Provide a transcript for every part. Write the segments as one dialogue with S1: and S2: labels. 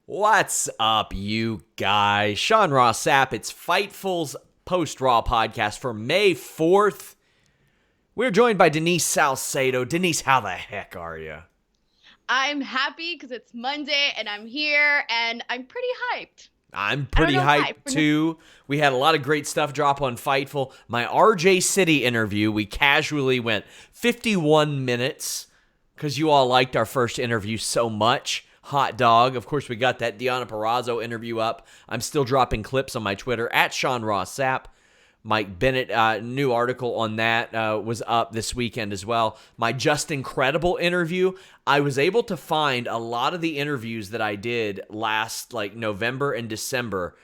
S1: What's up, you guys? Sean Ross Sapp. It's Fightful's post-Raw podcast for May 4th. We're joined by Denise Salcedo. Denise, how the heck are you?
S2: I'm happy because it's Monday and I'm here and I'm pretty hyped.
S1: I'm pretty hyped too. We had a lot of great stuff drop on Fightful. My RJ City interview, we casually went 51 minutes because you all liked our first interview so much. Hot dog. Of course, we got that Perazzo interview up. I'm still dropping clips on my Twitter at Sean Ross Sapp. Mike Bennett, new article on that was up this weekend as well. My Just Incredible interview, I was able to find a lot of the interviews that I did last November and December,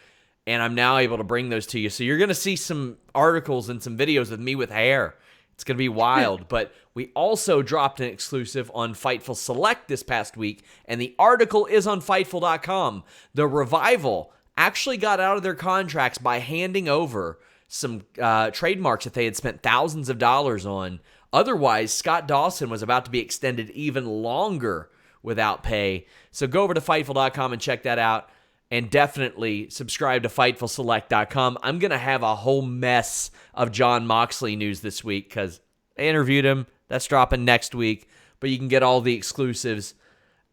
S1: and I'm now able to bring those to you. So you're going to see some articles and some videos with me with hair. It's going to be wild, but we also dropped an exclusive on Fightful Select this past week, and the article is on Fightful.com. The Revival actually got out of their contracts by handing over some trademarks that they had spent thousands of dollars on. Otherwise, Scott Dawson was about to be extended even longer without pay. So go over to Fightful.com and check that out. And definitely subscribe to FightfulSelect.com. I'm going to have a whole mess of Jon Moxley news this week because I interviewed him. That's dropping next week. But you can get all the exclusives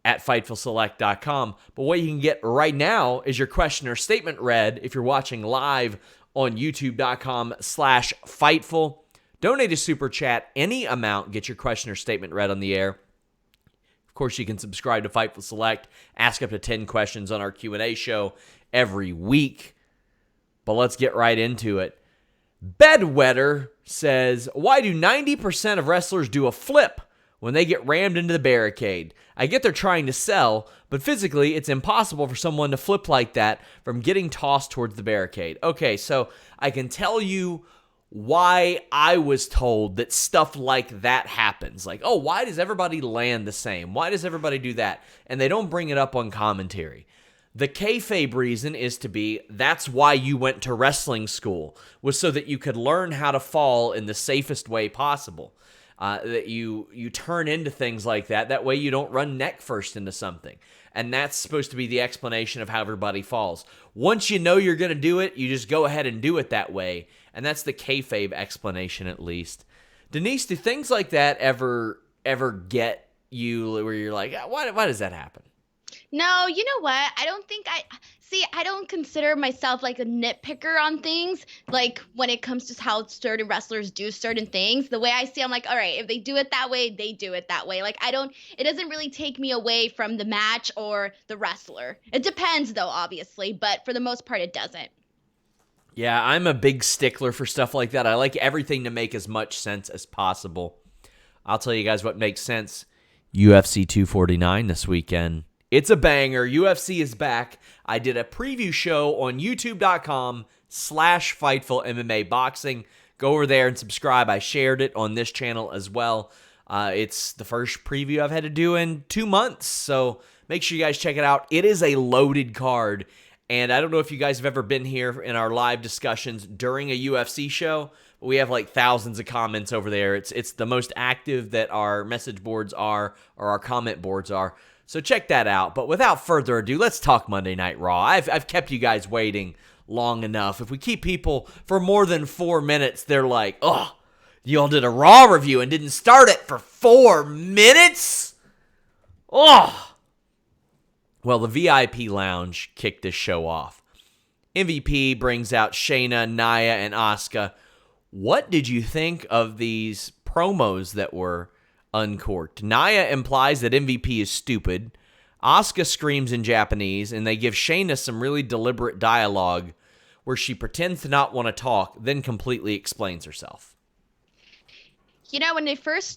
S1: at FightfulSelect.com. But what you can get right now is your question or statement read if you're watching live on YouTube.com/Fightful. Donate a super chat. Any amount, get your question or statement read on the air. Of course, you can subscribe to Fightful Select, ask up to 10 questions on our Q&A show every week. But let's get right into it. Bedwetter says, why do 90% of wrestlers do a flip when they get rammed into the barricade? I get they're trying to sell, but physically it's impossible for someone to flip like that from getting tossed towards the barricade. Okay, so I can tell you why I was told that stuff like that happens. Like, oh, why does everybody land the same? Why does everybody do that? And they don't bring it up on commentary. The kayfabe reason is to be, that's why you went to wrestling school, was so that you could learn how to fall in the safest way possible. That you turn into things like that. That way you don't run neck first into something. And that's supposed to be the explanation of how everybody falls. Once you know you're going to do it, you just go ahead and do it that way. And that's the kayfabe explanation, at least. Denise, do things like that ever get you where you're like, why does that happen?
S2: No, you know what? I don't consider myself like a nitpicker on things. Like when it comes to how certain wrestlers do certain things, the way I see, I'm like, all right, if they do it that way, they do it that way. Like it doesn't really take me away from the match or the wrestler. It depends though, obviously, but for the most part, it doesn't.
S1: Yeah, I'm a big stickler for stuff like that. I like everything to make as much sense as possible. I'll tell you guys what makes sense. UFC 249 this weekend. It's a banger. UFC is back. I did a preview show on youtube.com/Fightful MMA Boxing. Go over there and subscribe. I shared it on this channel as well. It's the first preview I've had to do in 2 months, so make sure you guys check it out. It is a loaded card, and I don't know if you guys have ever been here in our live discussions during a UFC show, but we have like thousands of comments over there. It's the most active that our message boards are, or our comment boards are. So check that out. But without further ado, let's talk Monday Night Raw. I've kept you guys waiting long enough. If we keep people for more than 4 minutes, they're like, oh, y'all did a Raw review and didn't start it for 4 minutes? Oh. Well, the VIP Lounge kicked this show off. MVP brings out Shayna, Nia, and Asuka. What did you think of these promos that were uncorked? Nia implies that MVP is stupid. Asuka screams in Japanese, and they give Shayna some really deliberate dialogue where she pretends to not want to talk, then completely explains herself.
S2: You know, when they first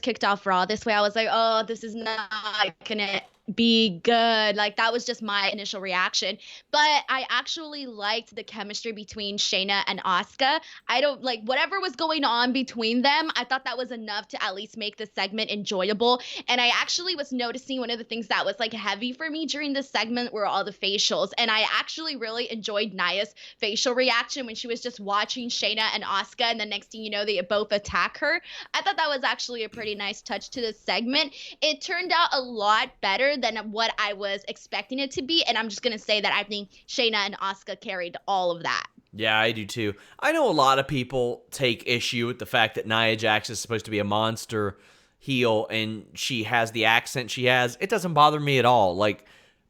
S2: kicked off Raw this way, I was like, oh, this is not gonna be good. Like, that was just my initial reaction. But I actually liked the chemistry between Shayna and Asuka. I don't like whatever was going on between them. I thought that was enough to at least make the segment enjoyable. And I actually was noticing one of the things that was like heavy for me during this segment were all the facials. And I actually really enjoyed Nia's facial reaction when she was just watching Shayna and Asuka. And the next thing you know, they both attack attack her. I thought that was actually a pretty nice touch to this segment. It turned out a lot better than what I was expecting it to be, and I'm just going to say that I think Shayna and Asuka carried all of that.
S1: Yeah, I do too. I know a lot of people take issue with the fact that Nia Jax is supposed to be a monster heel and she has the accent she has. It doesn't bother me at all. Like,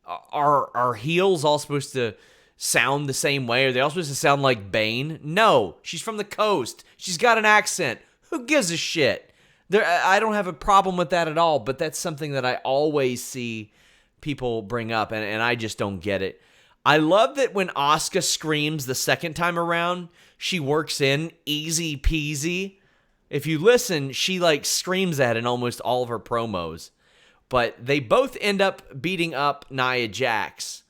S1: are heels all supposed to sound the same way? Are they all supposed to sound like Bane? No, she's from the coast. She's got an accent. Who gives a shit? I don't have a problem with that at all, but that's something that I always see people bring up, and I just don't get it. I love that when Asuka screams the second time around, she works in easy peasy. If you listen, she like screams that in almost all of her promos. But they both end up beating up Nia Jax.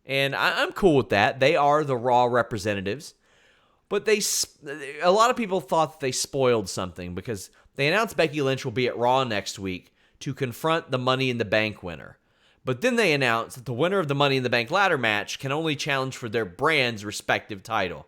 S1: And I'm cool with that. They are the Raw representatives. But a lot of people thought that they spoiled something because they announced Becky Lynch will be at Raw next week to confront the Money in the Bank winner. But then they announced that the winner of the Money in the Bank ladder match can only challenge for their brand's respective title.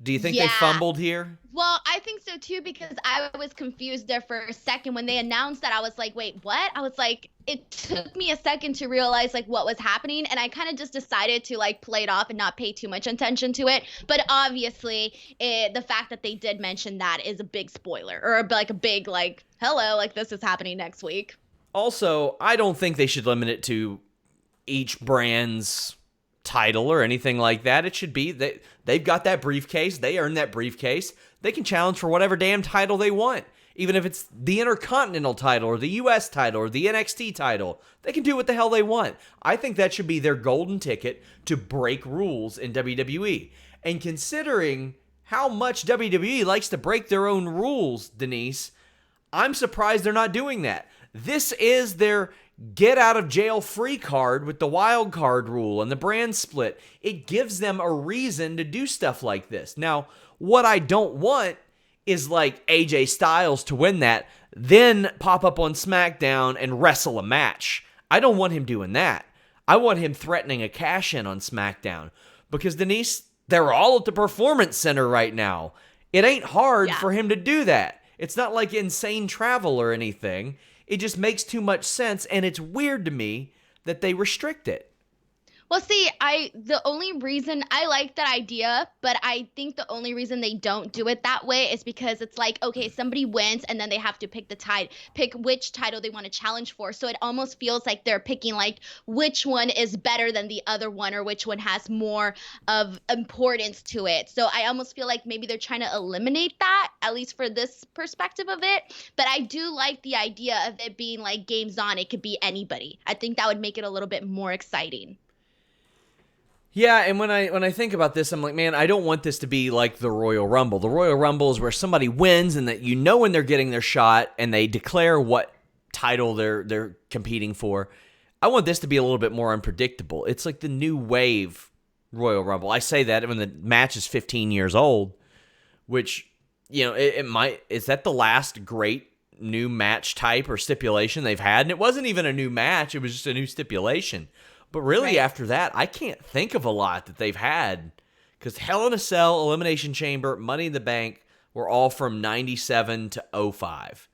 S1: Do you think they fumbled here?
S2: Well, I think so too, because I was confused there for a second. When they announced that, I was like, wait, what? I was like, it took me a second to realize like what was happening. And I kind of just decided to like play it off and not pay too much attention to it. But obviously, the fact that they did mention that is a big spoiler, or like a big like, hello, like this is happening next week.
S1: Also, I don't think they should limit it to each brand's title or anything like that. It should be that they've got that briefcase. They earned that briefcase. They can challenge for whatever damn title they want. Even if it's the Intercontinental title or the US title or the NXT title, they can do what the hell they want. I think that should be their golden ticket to break rules in WWE. And considering how much WWE likes to break their own rules, Denise, I'm surprised they're not doing that. This is their get out of jail free card with the wild card rule and the brand split. It gives them a reason to do stuff like this. Now, what I don't want is like AJ Styles to win that, then pop up on SmackDown and wrestle a match. I don't want him doing that. I want him threatening a cash-in on SmackDown. Because, Denise, they're all at the Performance Center right now. It ain't hard for him to do that. It's not like insane travel or anything. It just makes too much sense, and it's weird to me that they restrict it.
S2: Well, see, the only reason I like that idea, but I think the only reason they don't do it that way is because it's like, okay, somebody wins and then they have to pick which title they want to challenge for. So it almost feels like they're picking like which one is better than the other one or which one has more of importance to it. So I almost feel like maybe they're trying to eliminate that, at least for this perspective of it. But I do like the idea of it being like games on. It could be anybody. I think that would make it a little bit more exciting.
S1: Yeah, and when I think about this, I'm like, man, I don't want this to be like the Royal Rumble. The Royal Rumble is where somebody wins and that you know when they're getting their shot and they declare what title they're competing for. I want this to be a little bit more unpredictable. It's like the new wave Royal Rumble. I say that when the match is 15 years old, which, you know, is that the last great new match type or stipulation they've had? And it wasn't even a new match. It was just a new stipulation. But really, after that, I can't think of a lot that they've had. Because Hell in a Cell, Elimination Chamber, Money in the Bank were all from 97 to 05.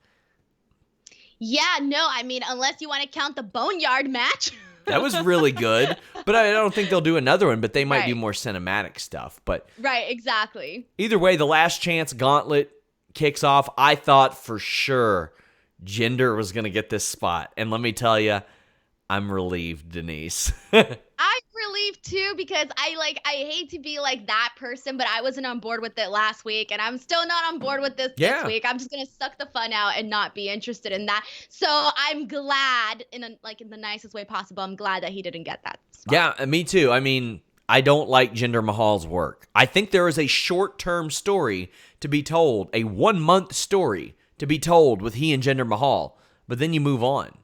S2: Yeah, no, I mean, unless you want to count the Boneyard match.
S1: That was really good. But I don't think they'll do another one, but they might do more cinematic stuff. But
S2: right, exactly.
S1: Either way, the Last Chance Gauntlet kicks off. I thought for sure Jinder was going to get this spot. And let me tell you, I'm relieved, Denise.
S2: I'm relieved too, because I hate to be like that person, but I wasn't on board with it last week, and I'm still not on board with this week. I'm just gonna suck the fun out and not be interested in that. So I'm glad, in the nicest way possible, I'm glad that he didn't get that spot.
S1: Yeah, me too. I mean, I don't like Jinder Mahal's work. I think there is a short-term story to be told, a 1-month story to be told with he and Jinder Mahal, but then you move on.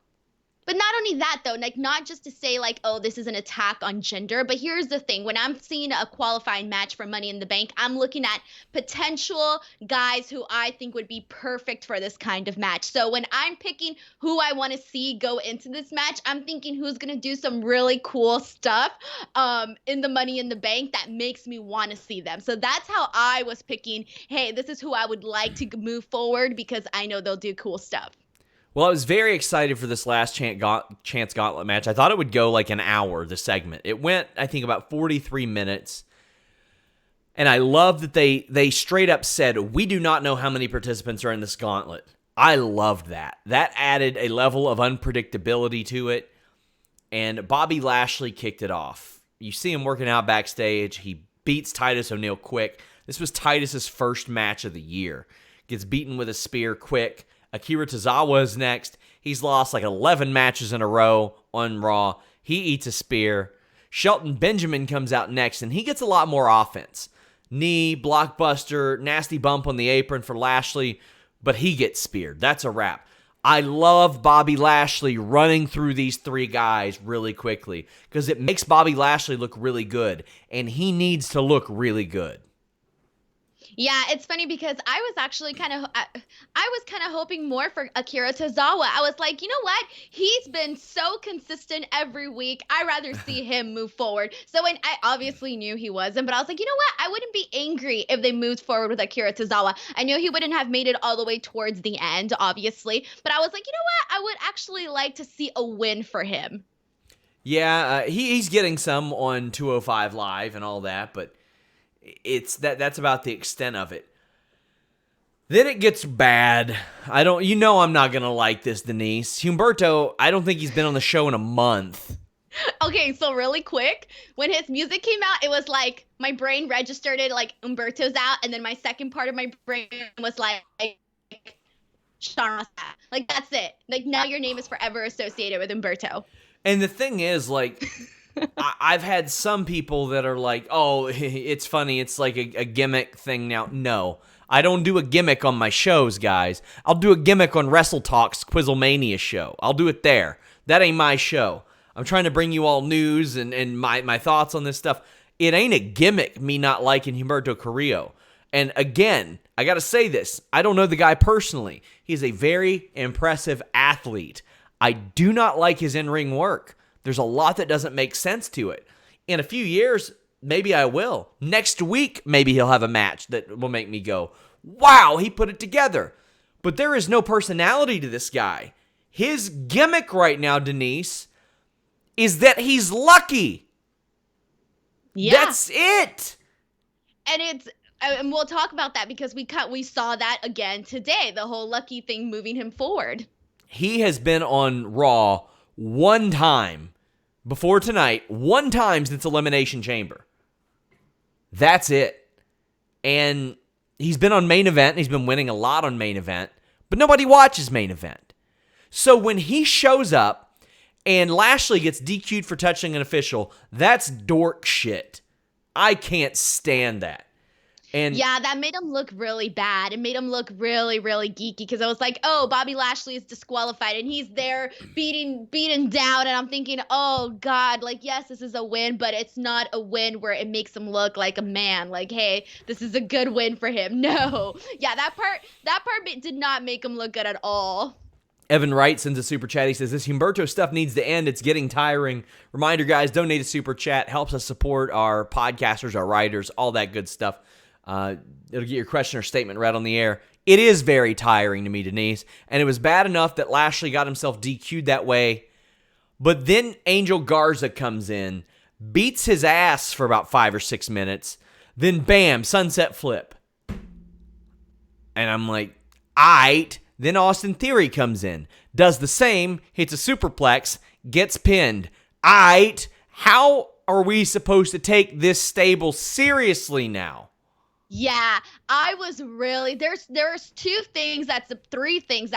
S2: But not only that, though, like not just to say like, oh, this is an attack on gender, but here's the thing. When I'm seeing a qualifying match for Money in the Bank, I'm looking at potential guys who I think would be perfect for this kind of match. So when I'm picking who I want to see go into this match, I'm thinking who's going to do some really cool stuff in the Money in the Bank that makes me want to see them. So that's how I was picking, hey, this is who I would like to move forward because I know they'll do cool stuff.
S1: Well, I was very excited for this last Chance Gauntlet match. I thought it would go like an hour, the segment. It went, I think, about 43 minutes. And I love that they straight up said, we do not know how many participants are in this gauntlet. I loved that. That added a level of unpredictability to it. And Bobby Lashley kicked it off. You see him working out backstage. He beats Titus O'Neil quick. This was Titus's first match of the year. Gets beaten with a spear quick. Akira Tozawa is next. He's lost like 11 matches in a row on Raw. He eats a spear. Shelton Benjamin comes out next, and he gets a lot more offense. Knee, blockbuster, nasty bump on the apron for Lashley, but he gets speared. That's a wrap. I love Bobby Lashley running through these three guys really quickly because it makes Bobby Lashley look really good, and he needs to look really good.
S2: Yeah, it's funny because I was actually kind of hoping more for Akira Tozawa. I was like, you know what? He's been so consistent every week. I'd rather see him move forward. So when I obviously knew he wasn't, but I was like, you know what? I wouldn't be angry if they moved forward with Akira Tozawa. I knew he wouldn't have made it all the way towards the end, obviously, but I was like, you know what? I would actually like to see a win for him.
S1: Yeah, he's getting some on 205 Live and all that, but that's about the extent of it. Then it gets bad. I'm not gonna like this, Denise. Humberto, I don't think he's been on the show in a month.
S2: Okay, so really quick, when his music came out, it was like my brain registered it like Humberto's out, and then my second part of my brain was like Sean Ross Sapp. Like that's it. Like now your name is forever associated with Humberto.
S1: And the thing is, like, I've had some people that are like, oh, it's funny. It's like a gimmick thing now. No, I don't do a gimmick on my shows, guys. I'll do a gimmick on Wrestle Talk's Quizzlemania show. I'll do it there. That ain't my show. I'm trying to bring you all news and my thoughts on this stuff. It ain't a gimmick, me not liking Humberto Carrillo. And again, I got to say this. I don't know the guy personally. He's a very impressive athlete. I do not like his in-ring work. There's a lot that doesn't make sense to it. In a few years, maybe I will. Next week, maybe he'll have a match that will make me go, wow, he put it together. But there is no personality to this guy. His gimmick right now, Denise, is that he's lucky.
S2: Yeah.
S1: That's it.
S2: And we'll talk about that because we saw that again today, the whole lucky thing moving him forward.
S1: He has been on Raw one time before tonight, one time since Elimination Chamber. That's it. And he's been on Main Event. He's been winning a lot on Main Event, but nobody watches Main Event. So when he shows up and Lashley gets DQ'd for touching an official, that's dork shit. I can't stand that. And
S2: yeah, that made him look really bad. It made him look really, really geeky because I was like, oh, Bobby Lashley is disqualified and he's there beating down. And I'm thinking, oh, God, like, yes, this is a win, but it's not a win where it makes him look like a man. Like, hey, this is a good win for him. No. Yeah, that part did not make him look good at all.
S1: Evan Wright sends a super chat. He says, this Humberto stuff needs to end. It's getting tiring. Reminder, guys, donate a super chat. Helps us support our podcasters, our writers, all that good stuff. It'll get your question or statement read on the air. It is very tiring to me, Denise, and it was bad enough that Lashley got himself DQ'd that way, but then Angel Garza comes in, beats his ass for about 5 or 6 minutes, then bam, sunset flip. And I'm like, aight. Then Austin Theory comes in, does the same, hits a superplex, gets pinned. Aight. How are we supposed to take this stable seriously now?
S2: Yeah, I was really there's three things that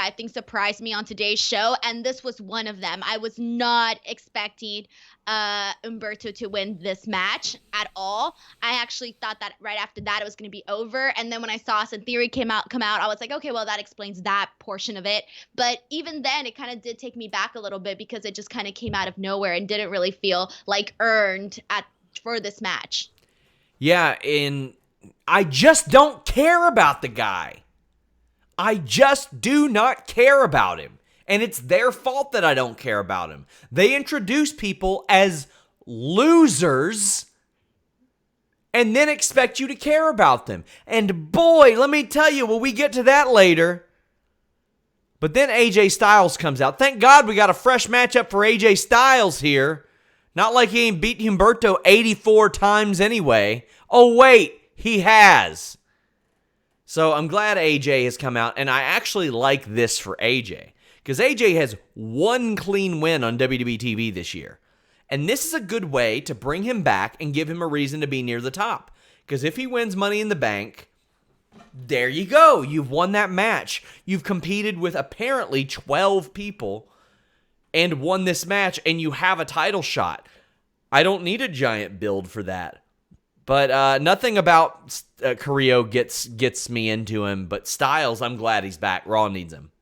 S2: I think surprised me on today's show, and this was one of them. I was not expecting Humberto to win this match at all. I actually thought that right after that it was going to be over, and then when I saw Austin Theory come out, I was like, okay, well that explains that portion of it. But even then, it kind of did take me back a little bit because it just kind of came out of nowhere and didn't really feel like earned at for this match.
S1: Yeah, I just don't care about the guy. I just do not care about him. And it's their fault that I don't care about him. They introduce people as losers and then expect you to care about them. And boy, let me tell you, when we get to that later. But then AJ Styles comes out. Thank God we got a fresh matchup for AJ Styles here. Not like he ain't beat Humberto 84 times anyway. Oh, wait, he has. So I'm glad AJ has come out, and I actually like this for AJ. Because AJ has one clean win on WWE TV this year. And this is a good way to bring him back and give him a reason to be near the top. Because if he wins Money in the Bank, there you go. You've won that match. You've competed with apparently 12 people and won this match, and you have a title shot. I don't need a giant build for that. But nothing about Carrillo gets me into him. But Styles, I'm glad he's back. Raw needs him.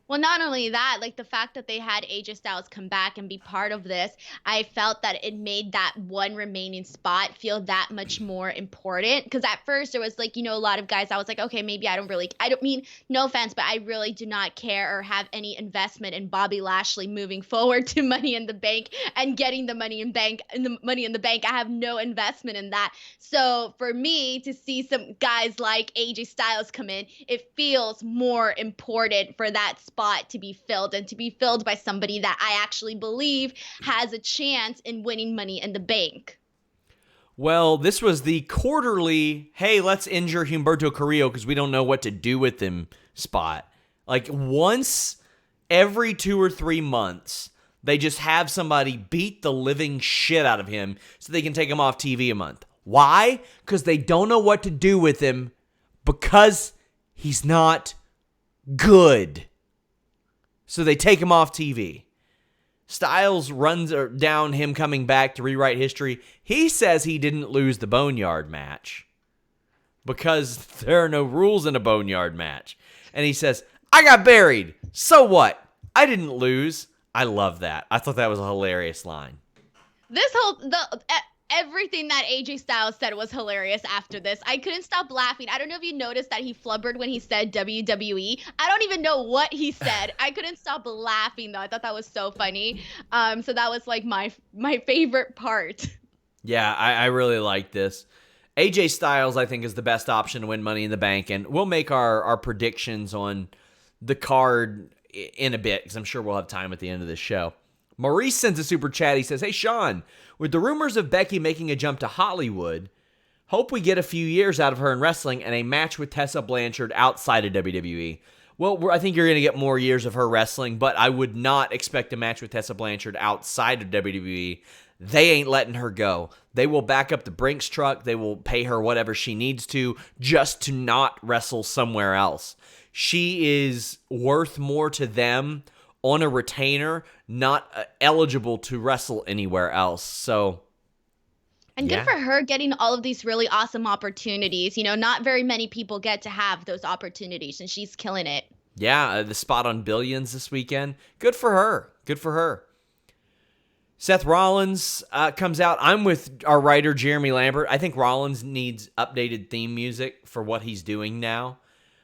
S2: Well, not only that, like the fact that they had AJ Styles come back and be part of this, I felt that it made that one remaining spot feel that much more important. Because at first there was like, a lot of guys I was like, okay, maybe I don't mean no offense, but I really do not care or have any investment in Bobby Lashley moving forward to Money in the Bank and getting the Money in the Bank. I have no investment in that. So for me to see some guys like AJ Styles come in, it feels more important for that spot to be filled and to be filled by somebody that I actually believe has a chance in winning Money in the Bank.
S1: Well, this was the quarterly, hey, let's injure Humberto Carrillo because we don't know what to do with him spot. Like once every 2 or 3 months, they just have somebody beat the living shit out of him so they can take him off TV a month. Why? Because they don't know what to do with him because he's not good. So they take him off TV. Styles runs down him coming back to rewrite history. He says he didn't lose the Boneyard match because there are no rules in a Boneyard match. And he says, I got buried. So what? I didn't lose. I love that. I thought that was a hilarious line.
S2: Everything that AJ Styles said was hilarious after this. I couldn't stop laughing. I don't know if you noticed that he flubbered when he said WWE. I don't even know what he said. I couldn't stop laughing, though. I thought that was so funny. So that was like my favorite part.
S1: Yeah, I really like this. AJ Styles, I think, is the best option to win Money in the Bank, and we'll make our predictions on the card in a bit, because I'm sure we'll have time at the end of this show. Maurice sends a super chat. He says, hey, Sean, with the rumors of Becky making a jump to Hollywood, hope we get a few years out of her in wrestling and a match with Tessa Blanchard outside of WWE. Well, I think you're going to get more years of her wrestling, but I would not expect a match with Tessa Blanchard outside of WWE. They ain't letting her go. They will back up the Brinks truck. They will pay her whatever she needs to just to not wrestle somewhere else. She is worth more to them on a retainer, not eligible to wrestle anywhere else. So,
S2: and good for her getting all of these really awesome opportunities. Not very many people get to have those opportunities, and she's killing it.
S1: Yeah, the spot on Billions this weekend. Good for her. Good for her. Seth Rollins comes out. I'm with our writer, Jeremy Lambert. I think Rollins needs updated theme music for what he's doing now.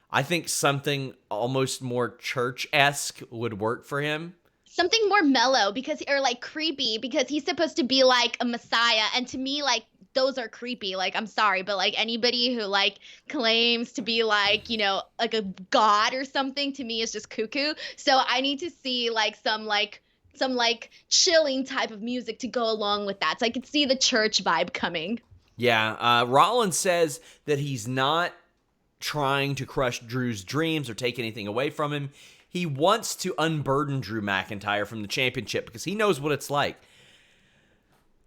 S1: I think something almost more church-esque would work for him.
S2: Something more mellow or like creepy, because he's supposed to be like a messiah. And to me, like, those are creepy. Like, I'm sorry, but like anybody who like claims to be like, like a god or something, to me is just cuckoo. So I need to see like some chilling type of music to go along with that. So I could see the church vibe coming.
S1: Yeah. Rollins says that he's not trying to crush Drew's dreams or take anything away from him. He wants to unburden Drew McIntyre from the championship because he knows what it's like.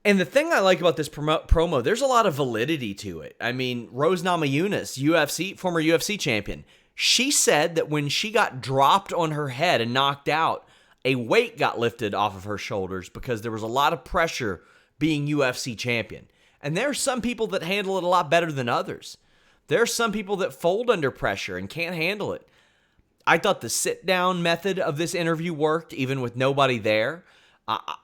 S1: And the thing I like about this promo, there's a lot of validity to it. I mean, Rose Namajunas, former UFC champion, she said that when she got dropped on her head and knocked out, a weight got lifted off of her shoulders because there was a lot of pressure being UFC champion. And there are some people that handle it a lot better than others. There are some people that fold under pressure and can't handle it. I thought the sit-down method of this interview worked, even with nobody there.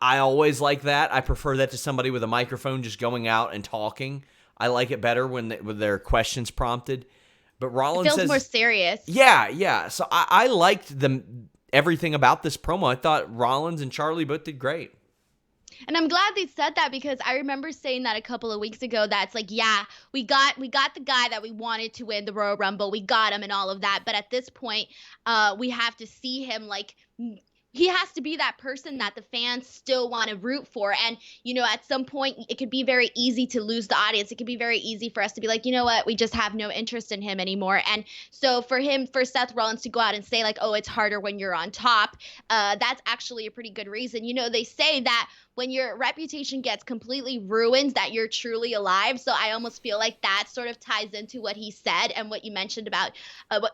S1: I always like that. I prefer that to somebody with a microphone just going out and talking. I like it better when there are questions prompted. But Rollins
S2: feels more serious.
S1: Yeah. So I liked everything about this promo. I thought Rollins and Charlie both did great.
S2: And I'm glad they said that because I remember saying that a couple of weeks ago. That's like, yeah, we got the guy that we wanted to win the Royal Rumble. We got him and all of that. But at this point, we have to see him like. He has to be that person that the fans still want to root for. And, at some point, it could be very easy to lose the audience. It could be very easy for us to be like, you know what, we just have no interest in him anymore. And so for Seth Rollins to go out and say like, oh, it's harder when you're on top, that's actually a pretty good reason. They say that when your reputation gets completely ruined, that you're truly alive. So I almost feel like that sort of ties into what he said and what you mentioned about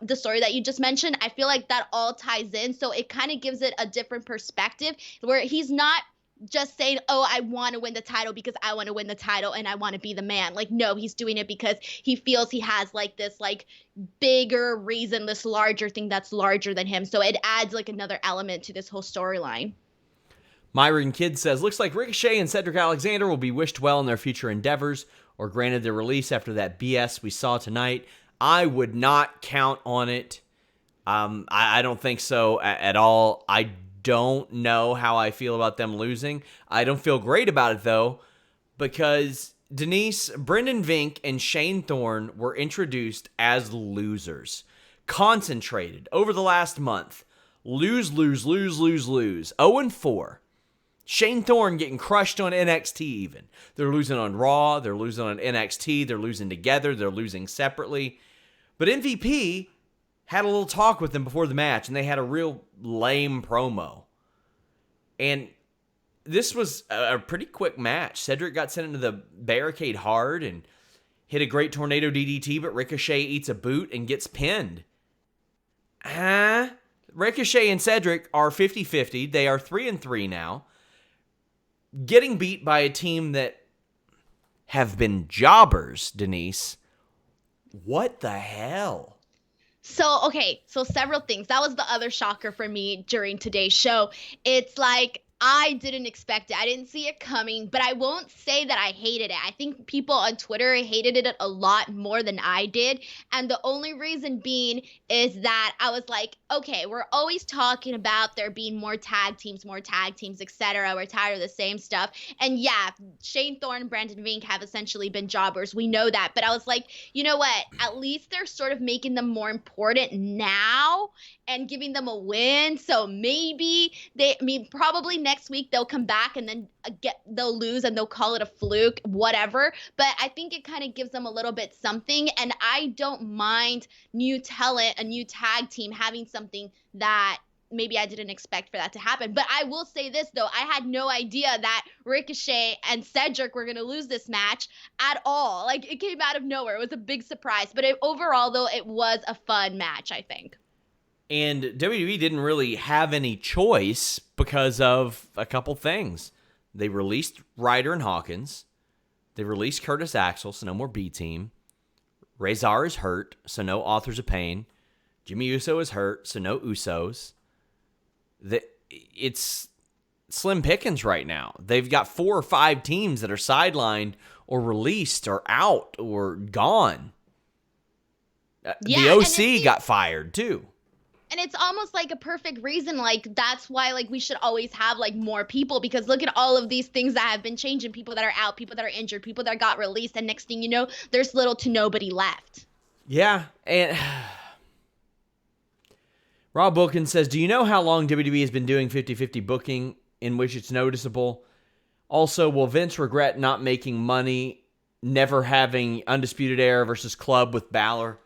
S2: the story that you just mentioned. I feel like that all ties in. So it kind of gives it a different perspective where he's not just saying, oh, I want to win the title because I want to win the title and I want to be the man. Like, no, he's doing it because he feels he has like this like bigger reason, this larger thing that's larger than him. So it adds like another element to this whole storyline.
S1: Myron Kidd says, looks like Ricochet and Cedric Alexander will be wished well in their future endeavors or granted their release after that BS we saw tonight. I would not count on it. I don't think so at all. I don't know how I feel about them losing. I don't feel great about it, though, because Denise, Brendan Vink, and Shane Thorne were introduced as losers. Concentrated over the last month. Lose. 0-4. Shane Thorne getting crushed on NXT even. They're losing on Raw. They're losing on NXT. They're losing together. They're losing separately. But MVP had a little talk with them before the match, and they had a real lame promo. And this was a pretty quick match. Cedric got sent into the barricade hard and hit a great tornado DDT, but Ricochet eats a boot and gets pinned. Ricochet and Cedric are 50-50. They are 3-3 now. Getting beat by a team that have been jobbers, Denise. What the hell?
S2: So several things. That was the other shocker for me during today's show. It's like, I didn't expect it. I didn't see it coming, but I won't say that I hated it. I think people on Twitter hated it a lot more than I did. And the only reason being is that I was like, okay, we're always talking about there being more tag teams, etc. We're tired of the same stuff. And yeah, Shane Thorne and Brandon Vink have essentially been jobbers. We know that. But I was like, you know what? At least they're sort of making them more important now and giving them a win. So maybe probably next week they'll come back and then they'll lose and they'll call it a fluke, whatever. But I think it kind of gives them a little bit something. And I don't mind new talent, a new tag team having something that maybe I didn't expect for that to happen. But I will say this, though. I had no idea that Ricochet and Cedric were going to lose this match at all. Like, it came out of nowhere. It was a big surprise. But overall, though, it was a fun match, I think.
S1: And WWE didn't really have any choice because of a couple things. They released Ryder and Hawkins. They released Curtis Axel, so no more B-Team. Razor is hurt, so no Authors of Pain. Jimmy Uso is hurt, so no Usos. It's slim pickings right now. They've got 4 or 5 teams that are sidelined or released or out or gone. The OC got fired, too.
S2: And it's almost like a perfect reason, like, that's why, like, we should always have, like, more people, because look at all of these things that have been changing, people that are out, people that are injured, people that got released, and next thing you know, there's little to nobody left.
S1: Yeah, and Rob Wilkins says, do you know how long WWE has been doing 50-50 booking in which it's noticeable? Also, will Vince regret not making money, never having Undisputed Era versus Club with Balor?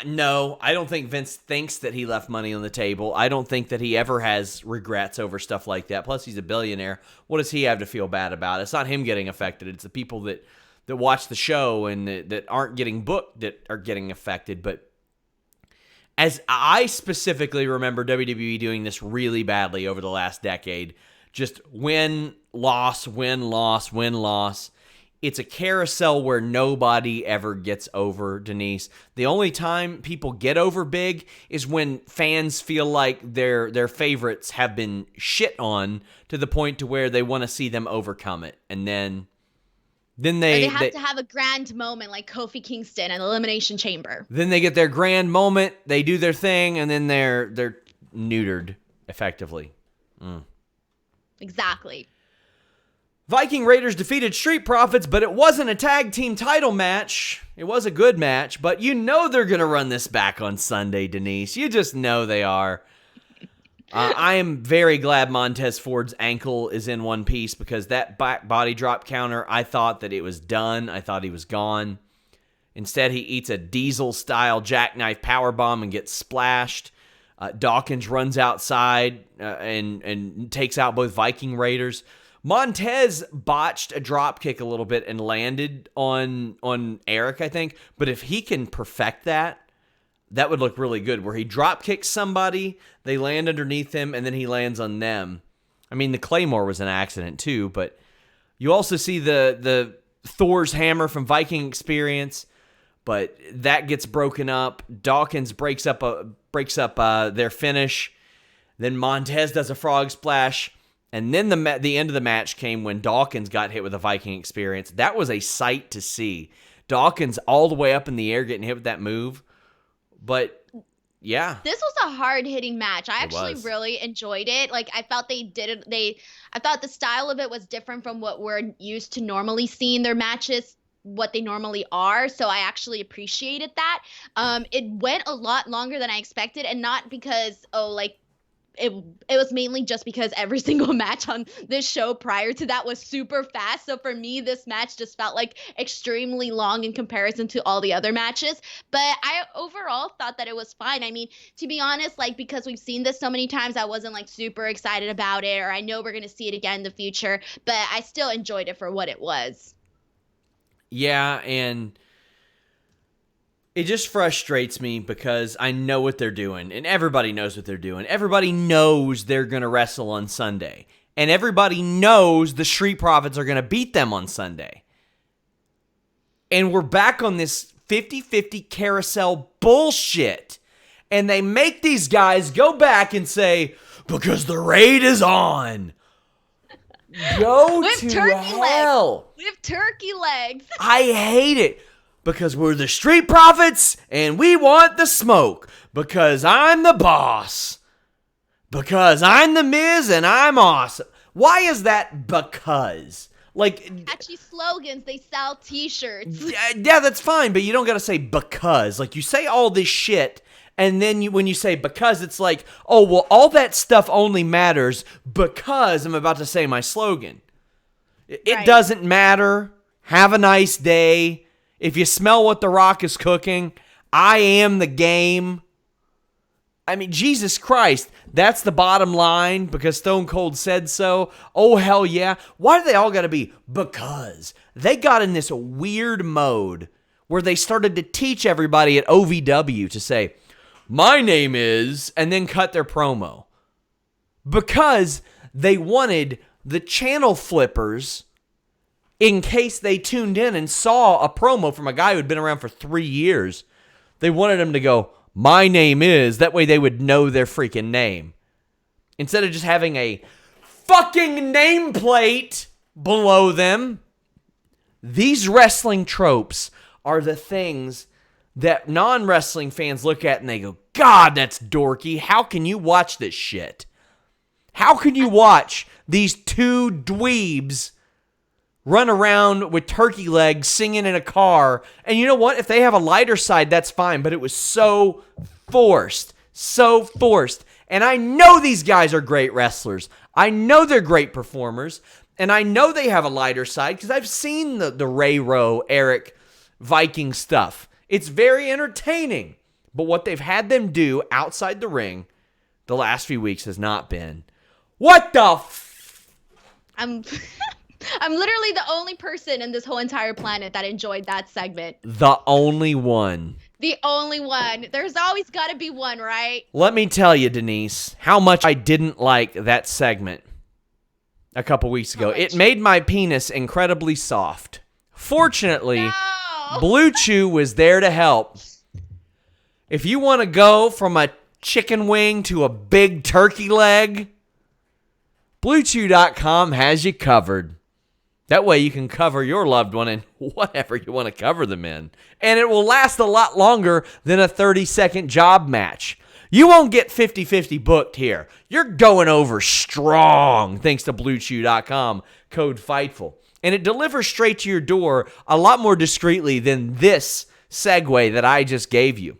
S1: No, I don't think Vince thinks that he left money on the table. I don't think that he ever has regrets over stuff like that. Plus, he's a billionaire. What does he have to feel bad about? It's not him getting affected. It's the people that watch the show and that aren't getting booked that are getting affected. But as I specifically remember WWE doing this really badly over the last decade, just win, loss, win, loss, win, loss. It's a carousel where nobody ever gets over, Denise. The only time people get over big is when fans feel like their favorites have been shit on to the point to where they want to see them overcome it. And then they
S2: have to have a grand moment like Kofi Kingston and Elimination Chamber.
S1: Then they get their grand moment, they do their thing, and then they're neutered effectively.
S2: Exactly.
S1: Viking Raiders defeated Street Profits, but it wasn't a tag team title match. It was a good match, but you know they're going to run this back on Sunday, Denise. You just know they are. I am very glad Montez Ford's ankle is in one piece because that back body drop counter, I thought that it was done. I thought he was gone. Instead, he eats a Diesel-style jackknife powerbomb and gets splashed. Dawkins runs outside and takes out both Viking Raiders. Montez botched a drop kick a little bit and landed on Eric, I think. But if he can perfect that would look really good. Where he drop kicks somebody, they land underneath him, and then he lands on them. I mean, the Claymore was an accident too, but you also see the Thor's hammer from Viking Experience, but that gets broken up. Dawkins breaks up their finish. Then Montez does a frog splash. And then the end of the match came when Dawkins got hit with a Viking Experience. That was a sight to see. Dawkins all the way up in the air getting hit with that move. But, yeah.
S2: This was a hard-hitting match. I actually really enjoyed it. Like, I felt I thought the style of it was different from what we're used to normally seeing their matches, what they normally are. So I actually appreciated that. It went a lot longer than I expected, and not because, it was mainly just because every single match on this show prior to that was super fast. So for me, this match just felt like extremely long in comparison to all the other matches. But I overall thought that it was fine. I mean, to be honest, because we've seen this so many times, I wasn't super excited about it, or I know we're going to see it again in the future, but I still enjoyed it for what it was.
S1: Yeah, and it just frustrates me because I know what they're doing, and everybody knows what they're doing. Everybody knows they're going to wrestle on Sunday, and everybody knows the Street Profits are going to beat them on Sunday. And we're back on this 50-50 carousel bullshit, and they make these guys go back and say, because the raid is on. Go to hell.
S2: We have turkey legs.
S1: I hate it. Because we're the Street Profits, and we want the smoke. Because I'm the boss. Because I'm the Miz, and I'm awesome. Why is that because?
S2: Catchy slogans, they sell t-shirts.
S1: Yeah, that's fine, but you don't got to say because. You say all this shit, and then when you say because, it's like, oh, well, all that stuff only matters because I'm about to say my slogan. It doesn't matter. Have a nice day. If you smell what The Rock is cooking, I am the game. I mean, Jesus Christ, that's the bottom line because Stone Cold said so. Oh, hell yeah. Why do they all got to be? Because they got in this weird mode where they started to teach everybody at OVW to say, my name is, and then cut their promo. Because they wanted the channel flippers, in case they tuned in and saw a promo from a guy who had been around for 3 years, they wanted him to go, my name is, that way they would know their freaking name. Instead of just having a fucking nameplate below them. These wrestling tropes are the things that non-wrestling fans look at and they go, God, that's dorky. How can you watch this shit? How can you watch these two dweebs run around with turkey legs singing in a car? And you know what? If they have a lighter side, that's fine. But it was so forced. So forced. And I know these guys are great wrestlers. I know they're great performers. And I know they have a lighter side because I've seen the Ray Rowe, Eric, Viking stuff. It's very entertaining. But what they've had them do outside the ring the last few weeks has not been, what the
S2: I'm I'm literally the only person in this whole entire planet that enjoyed that segment.
S1: The only one.
S2: The only one. There's always got to be one, right?
S1: Let me tell you, Denise, how much I didn't like that segment a couple weeks ago. It made my penis incredibly soft. Fortunately, Blue Chew was there to help. If you want to go from a chicken wing to a big turkey leg, BlueChew.com has you covered. That way you can cover your loved one in whatever you want to cover them in. And it will last a lot longer than a 30-second job match. You won't get 50-50 booked here. You're going over strong thanks to BlueChew.com, code FIGHTFUL. And it delivers straight to your door a lot more discreetly than this segue that I just gave you.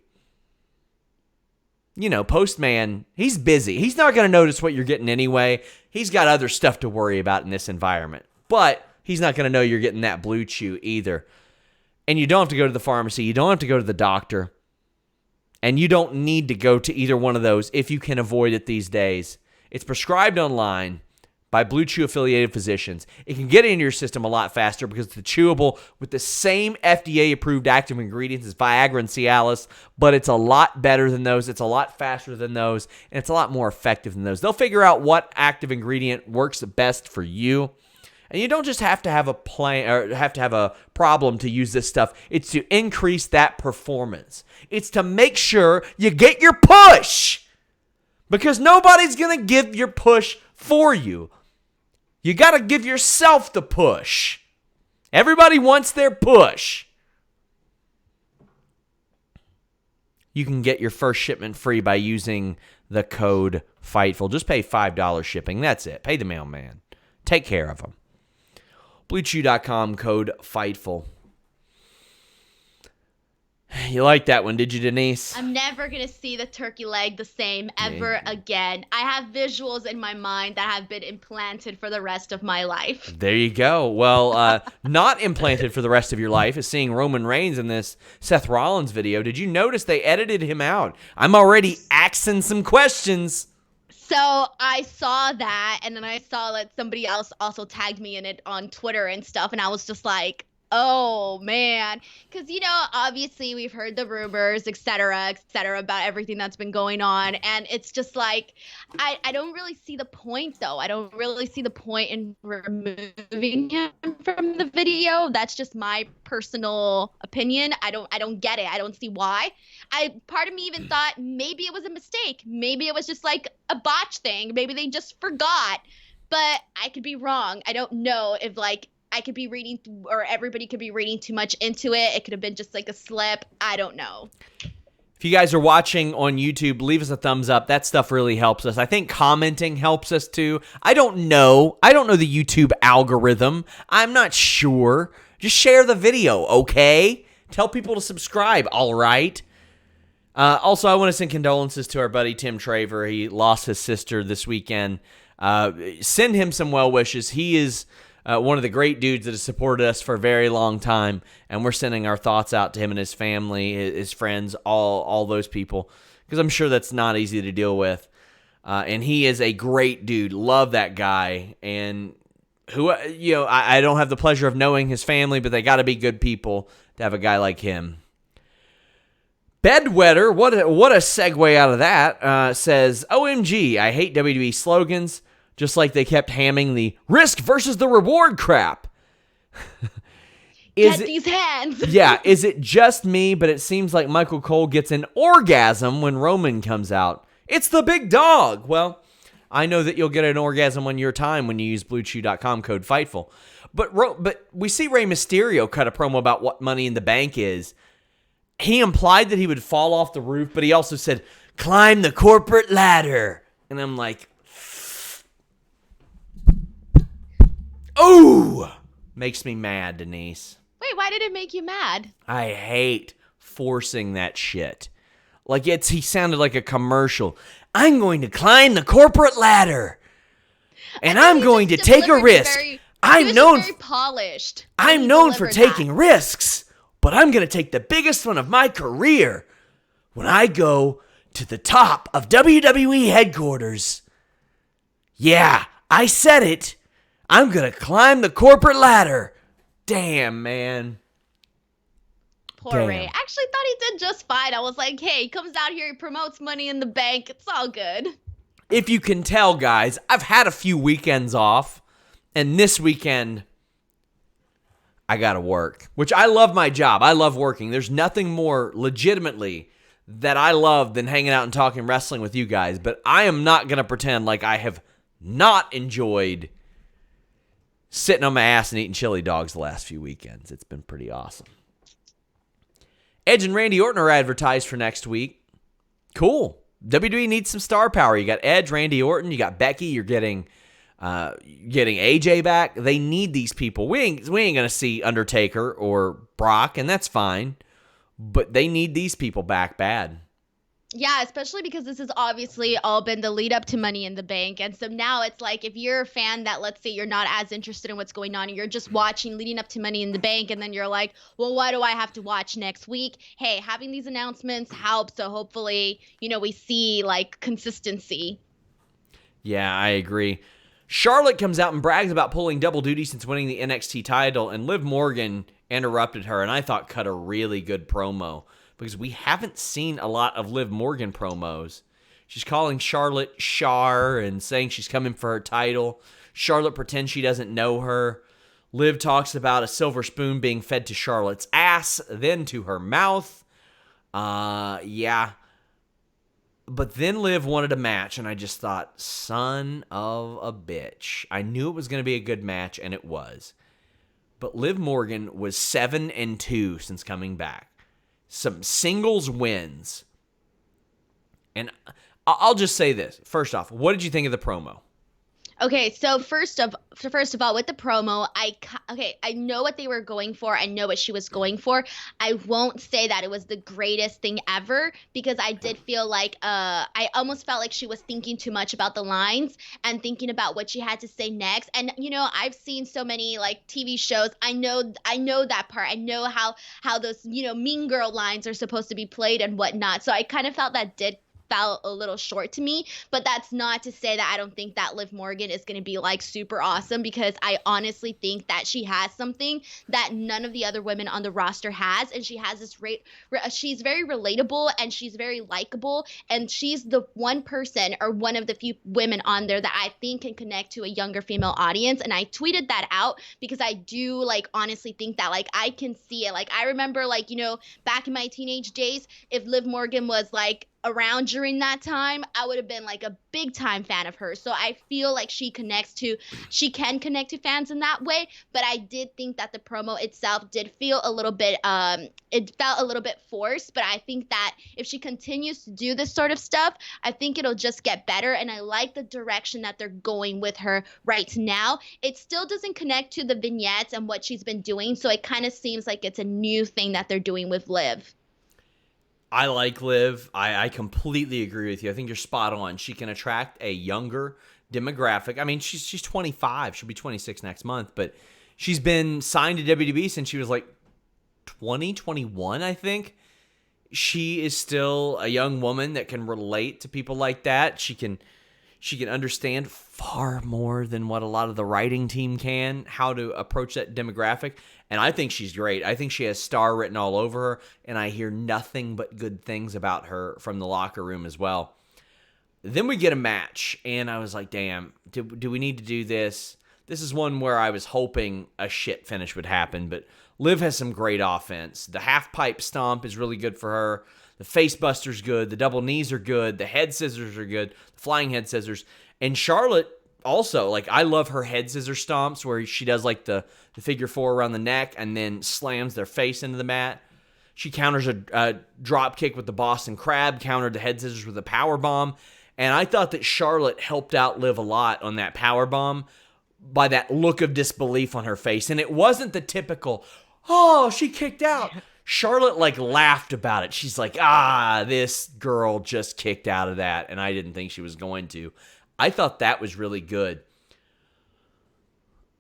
S1: You know, Postman, he's busy. He's not going to notice what you're getting anyway. He's got other stuff to worry about in this environment. But he's not going to know you're getting that Blue Chew either. And you don't have to go to the pharmacy. You don't have to go to the doctor. And you don't need to go to either one of those if you can avoid it these days. It's prescribed online by Blue Chew affiliated physicians. It can get into your system a lot faster because it's chewable with the same FDA approved active ingredients as Viagra and Cialis, but it's a lot better than those. It's a lot faster than those, and it's a lot more effective than those. They'll figure out what active ingredient works best for you. And you don't just have to have a plan or have to have a problem to use this stuff. It's to increase that performance. It's to make sure you get your push. Because nobody's going to give your push for you. You got to give yourself the push. Everybody wants their push. You can get your first shipment free by using the code FIGHTFUL. Just pay $5 shipping. That's it. Pay the mailman. Take care of them. BlueChew.com, code FIGHTFUL. You like that one, did you, Denise?
S2: I'm never going to see the turkey leg the same ever again. I have visuals in my mind that have been implanted for the rest of my life.
S1: There you go. Well, not implanted for the rest of your life is seeing Roman Reigns in this Seth Rollins video. Did you notice they edited him out? I'm already asking some questions.
S2: So I saw that, and then I saw that somebody else also tagged me in it on Twitter and stuff, and I was just like, oh, man. Because, you know, obviously we've heard the rumors, et cetera, about everything that's been going on. And it's just like, I don't really see the point, though. I don't really see the point in removing him from the video. That's just my personal opinion. I don't get it. I don't see why. Part of me even thought maybe it was a mistake. Maybe it was just like a botch thing. Maybe they just forgot. But I could be wrong. I don't know if, like, I could be reading, or everybody could be reading too much into it. It could have been just like a slip. I don't know.
S1: If you guys are watching on YouTube, leave us a thumbs up. That stuff really helps us. I think commenting helps us too. I don't know the YouTube algorithm. I'm not sure. Just share the video, okay? Tell people to subscribe, all right? Also, I want to send condolences to our buddy Tim Traver. He lost his sister this weekend. Send him some well wishes. He is one of the great dudes that has supported us for a very long time, and we're sending our thoughts out to him and his family, his friends, all those people, because I'm sure that's not easy to deal with. And he is a great dude. Love that guy. And who, you know, I don't have the pleasure of knowing his family, but they got to be good people to have a guy like him. Bedwetter, what a segue out of that, says, OMG, I hate WWE slogans. Just like they kept hamming the risk versus the reward crap.
S2: Get these hands.
S1: Yeah, is it just me, but it seems like Michael Cole gets an orgasm when Roman comes out? It's the big dog. Well, I know that you'll get an orgasm on your time when you use BlueChew.com code FIGHTFUL. But we see Rey Mysterio cut a promo about what Money in the Bank is. He implied that he would fall off the roof, but he also said, climb the corporate ladder. And I'm like, ooh, makes me mad, Denise.
S2: Wait, why did it make you mad?
S1: I hate forcing that shit. Like he sounded like a commercial. I'm going to climb the corporate ladder, and I'm going to take a risk. I'm known
S2: very polished.
S1: I'm known for taking risks, but I'm going to take the biggest one of my career when I go to the top of WWE headquarters, yeah, I said it, I'm going to climb the corporate ladder. Damn, man.
S2: Poor Ray. I actually thought he did just fine. I was like, hey, he comes out here, he promotes Money in the Bank. It's all good.
S1: If you can tell, guys, I've had a few weekends off, and this weekend, I got to work, which I love my job. I love working. There's nothing more legitimately that I love than hanging out and talking wrestling with you guys, but I am not going to pretend like I have not enjoyed sitting on my ass and eating chili dogs the last few weekends. It's been pretty awesome. Edge and Randy Orton are advertised for next week. Cool. WWE needs some star power. You got Edge, Randy Orton, you got Becky. You're getting AJ back. They need these people. We ain't gonna see Undertaker or Brock, and that's fine. But they need these people back bad.
S2: Yeah, especially because this has obviously all been the lead up to Money in the Bank. And so now it's like if you're a fan that, let's say, you're not as interested in what's going on and you're just watching leading up to Money in the Bank, and then you're like, well, why do I have to watch next week? Hey, having these announcements helps. So hopefully, we see like consistency.
S1: Yeah, I agree. Charlotte comes out and brags about pulling double duty since winning the NXT title, and Liv Morgan interrupted her and I thought cut a really good promo. Because we haven't seen a lot of Liv Morgan promos. She's calling Charlotte Char and saying she's coming for her title. Charlotte pretends she doesn't know her. Liv talks about a silver spoon being fed to Charlotte's ass, then to her mouth. Yeah. But then Liv wanted a match, and I just thought, son of a bitch. I knew it was going to be a good match, and it was. But Liv Morgan was 7-2 since coming back. Some singles wins. And I'll just say this. First off, what did you think of the promo?
S2: Okay, so first of all, with the promo, I know what they were going for. I know what she was going for. I won't say that it was the greatest thing ever because I did feel like I almost felt like she was thinking too much about the lines and thinking about what she had to say next. And I've seen so many like TV shows. I know that part. I know how those mean girl lines are supposed to be played and whatnot. So I kind of felt that felt a little short to me, but that's not to say that I don't think that Liv Morgan is going to be like super awesome, because I honestly think that she has something that none of the other women on the roster has, and she has this she's very relatable and she's very likable, and she's the one person or one of the few women on there that I think can connect to a younger female audience. And I tweeted that out because I do honestly think that I can see it. I remember back in my teenage days, if Liv Morgan was around during that time, I would have been a big time fan of hers. So I feel like she can connect to fans in that way. But I did think that the promo itself did feel a little bit it felt a little bit forced. But I think that if she continues to do this sort of stuff, I think it'll just get better. And I like the direction that they're going with her right now. It still doesn't connect to the vignettes and what she's been doing, so it kind of seems like it's a new thing that they're doing with Liv.
S1: I like Liv. I completely agree with you. I think you're spot on. She can attract a younger demographic. I mean, she's 25. She'll be 26 next month, but she's been signed to WWE since she was 21, I think. She is still a young woman that can relate to people like that. She can understand far more than what a lot of the writing team can, how to approach that demographic. And I think she's great. I think she has star written all over her, and I hear nothing but good things about her from the locker room as well. Then we get a match, and I was like, damn, do we need to do this? This is one where I was hoping a shit finish would happen, but Liv has some great offense. The half-pipe stomp is really good for her. The face buster's good. The double knees are good. The head scissors are good. The flying head scissors. And Charlotte also, I love her head scissor stomps where she does the figure four around the neck and then slams their face into the mat. She counters a drop kick with the Boston Crab, countered the head scissors with a power bomb. And I thought that Charlotte helped out Liv a lot on that power bomb by that look of disbelief on her face. And it wasn't the typical, oh, she kicked out. Charlotte laughed about it. She's like, this girl just kicked out of that, and I didn't think she was going to. I thought that was really good.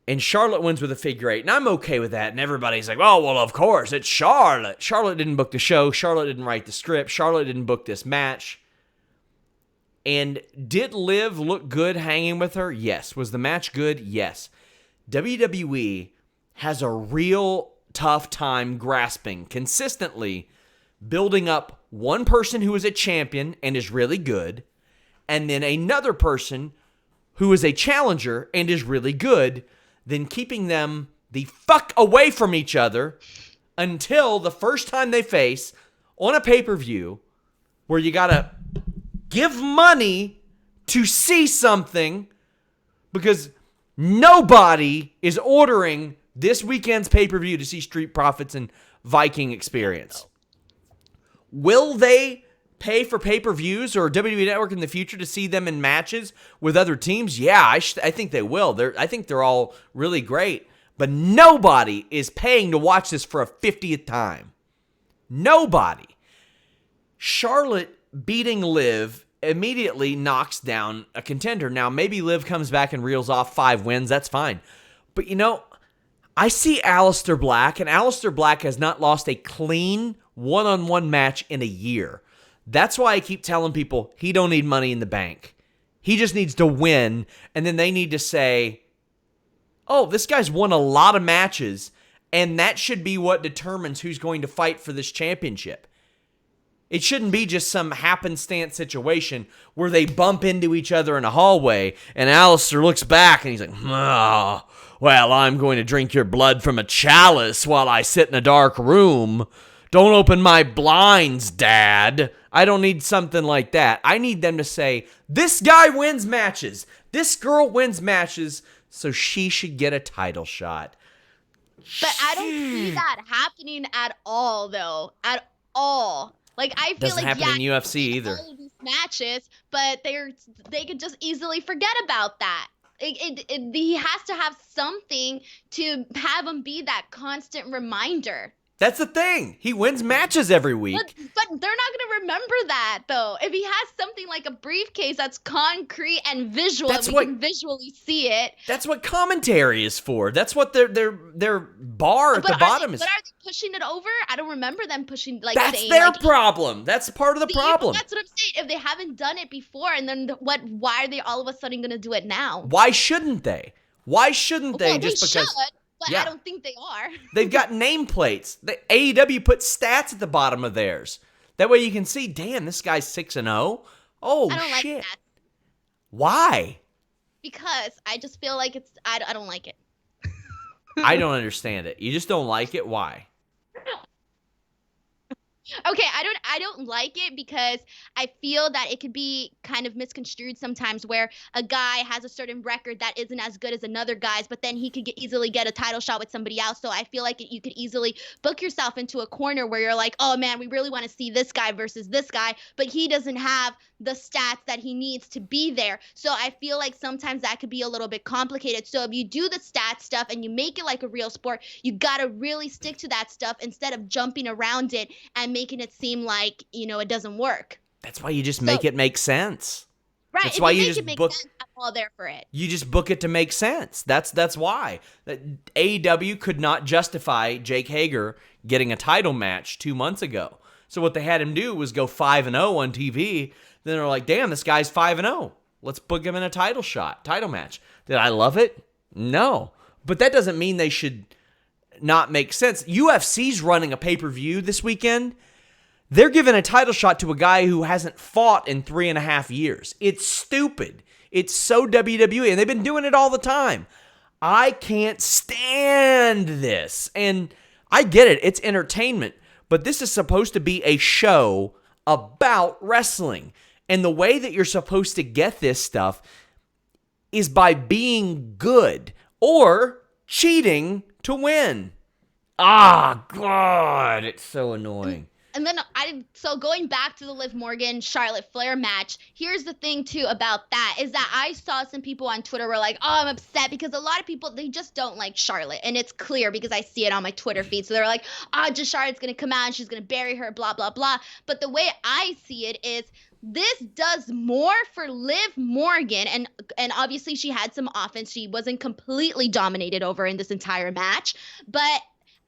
S1: And Charlotte wins with a figure 8. And I'm okay with that. And everybody's like, oh, well, of course, it's Charlotte. Charlotte didn't book the show. Charlotte didn't write the script. Charlotte didn't book this match. And did Liv look good hanging with her? Yes. Was the match good? Yes. WWE has a real tough time grasping, consistently building up one person who is a champion and is really good, and then another person who is a challenger and is really good, then keeping them the fuck away from each other until the first time they face on a pay-per-view where you gotta give money to see something because nobody is ordering this weekend's pay-per-view to see Street Profits and Viking Experience. Will they pay for pay-per-views or WWE Network in the future to see them in matches with other teams? Yeah, I think they will. I think they're all really great. But nobody is paying to watch this for a 50th time. Nobody. Charlotte beating Liv immediately knocks down a contender. Now, maybe Liv comes back and reels off 5 wins. That's fine. But, I see Aleister Black, and Aleister Black has not lost a clean one-on-one match in a year. That's why I keep telling people he don't need money in the bank. He just needs to win, and then they need to say, oh, this guy's won a lot of matches, and that should be what determines who's going to fight for this championship. It shouldn't be just some happenstance situation where they bump into each other in a hallway, and Aleister looks back, and he's like, oh, well, I'm going to drink your blood from a chalice while I sit in a dark room. Don't open my blinds, Dad. I don't need something like that. I need them to say, this guy wins matches. This girl wins matches, so she should get a title shot.
S2: But I don't see that happening at all, though. At all. Like, I feel
S1: doesn't happen in UFC either.
S2: All of these matches, but they could just easily forget about that. He has to have something to have him be that constant reminder.
S1: That's the thing. He wins matches every week.
S2: But they're not going to remember that, though. If he has something like a briefcase that's concrete and visual, we can visually see it.
S1: That's what commentary is for. That's what their bar at the bottom is.
S2: But are they pushing it over? I don't remember them pushing,
S1: that's their problem. That's part of the problem.
S2: That's what I'm saying. If they haven't done it before, and then why are they all of a sudden going to do it now?
S1: Why shouldn't they? Why shouldn't they?
S2: Well,
S1: just
S2: they
S1: because...
S2: should. But yeah. I don't think they are.
S1: They've got nameplates. The AEW put stats at the bottom of theirs. That way you can see, damn, this guy's 6-0. Oh,
S2: I don't
S1: shit.
S2: like that.
S1: Why?
S2: Because I just feel like I don't like it.
S1: I don't understand it. You just don't like it? Why?
S2: Okay, I don't like it because I feel that it could be kind of misconstrued sometimes where a guy has a certain record that isn't as good as another guy's, but then he could easily get a title shot with somebody else. So I feel like you could easily book yourself into a corner where you're like, oh man, we really want to see this guy versus this guy, but he doesn't have the stats that he needs to be there. So I feel like sometimes that could be a little bit complicated. So if you do the stat stuff and you make it like a real sport, you got to really stick to that stuff instead of jumping around it and making it seem like, it doesn't work.
S1: That's why you just make it make sense.
S2: Right.
S1: That's why you just book
S2: sense, I'm all there for it.
S1: You just book it to make sense. That's why. AEW could not justify Jake Hager getting a title match 2 months ago. So what they had him do was go 5-0 on TV. Then they're like, damn, this guy's 5-0. Let's book him in a title match. Did I love it? No. But that doesn't mean they should not make sense. UFC's running a pay-per-view this weekend. They're giving a title shot to a guy who hasn't fought in 3.5 years. It's stupid. It's so WWE, and they've been doing it all the time. I can't stand this. And I get it. It's entertainment. But this is supposed to be a show about wrestling. And the way that you're supposed to get this stuff is by being good or cheating to win. Ah, God, it's so annoying.
S2: And then so going back to the Liv Morgan Charlotte Flair match, here's the thing too about that is that I saw some people on Twitter were like, oh, I'm upset because a lot of people, they just don't like Charlotte. And it's clear because I see it on my Twitter feed. So they're like, just Charlotte's going to come out and she's going to bury her, blah, blah, blah. But the way I see it is this does more for Liv Morgan, and obviously she had some offense. She wasn't completely dominated over in this entire match, but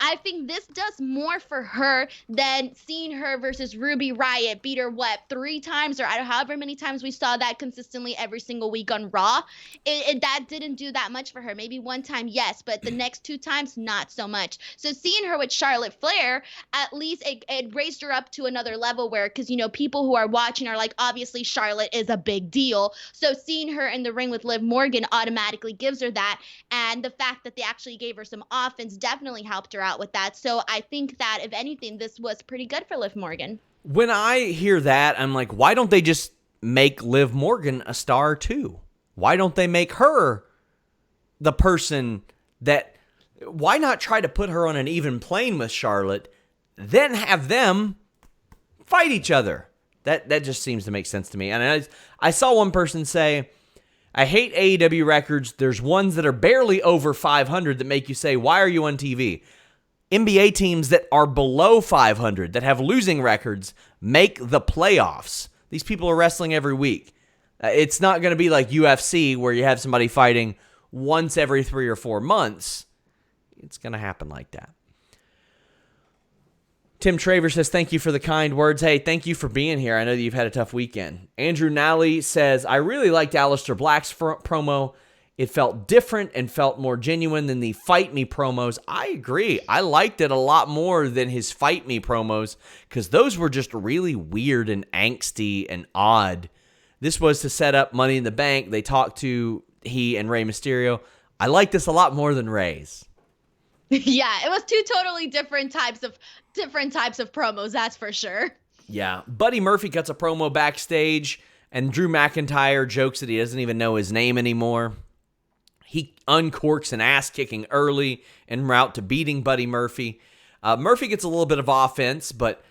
S2: I think this does more for her than seeing her versus Ruby Riott beat her, what, 3 times or however many times we saw that consistently every single week on Raw. That didn't do that much for her. Maybe 1 time, yes, but the next 2 times, not so much. So seeing her with Charlotte Flair, at least it raised her up to another level where, because, people who are watching are like, obviously Charlotte is a big deal. So seeing her in the ring with Liv Morgan automatically gives her that. And the fact that they actually gave her some offense definitely helped her out with that. So I think that, if anything, this was pretty good for Liv Morgan.
S1: When I hear that, I'm like, why don't they just make Liv Morgan a star too? Why don't they make her the person that, why not try to put her on an even plane with Charlotte, then have them fight each other? That just seems to make sense to me. And I saw one person say, I hate AEW records. There's ones that are barely over 500 that make you say, why are you on TV? NBA teams that are below 500, that have losing records, make the playoffs. These people are wrestling every week. It's not going to be like UFC where you have somebody fighting once every 3 or 4 months. It's going to happen like that. Tim Traver says, thank you for the kind words. Hey, thank you for being here. I know that you've had a tough weekend. Andrew Nally says, I really liked Aleister Black's promo. It felt different and felt more genuine than the Fight Me promos. I agree. I liked it a lot more than his Fight Me promos because those were just really weird and angsty and odd. This was to set up Money in the Bank. They talked to he and Rey Mysterio. I like this a lot more than Rey's.
S2: Yeah, it was 2 totally different types of promos, that's for sure.
S1: Yeah, Buddy Murphy cuts a promo backstage, and Drew McIntyre jokes that he doesn't even know his name anymore. He uncorks an ass-kicking early en route to beating Buddy Murphy. Murphy gets a little bit of offense, but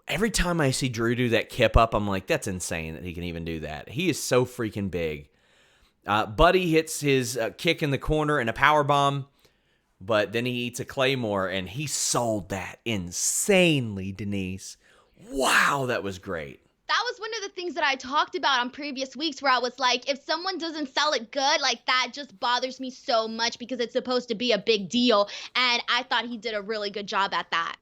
S1: every time I see Drew do that kip up, I'm like, that's insane that he can even do that. He is so freaking big. Buddy hits his kick in the corner and a powerbomb, but then he eats a Claymore, and he sold that insanely, Denise. Wow, that was great.
S2: That was one of the things that I talked about on previous weeks where I was like, if someone doesn't sell it good, like that just bothers me so much because it's supposed to be a big deal. And I thought he did a really good job at that.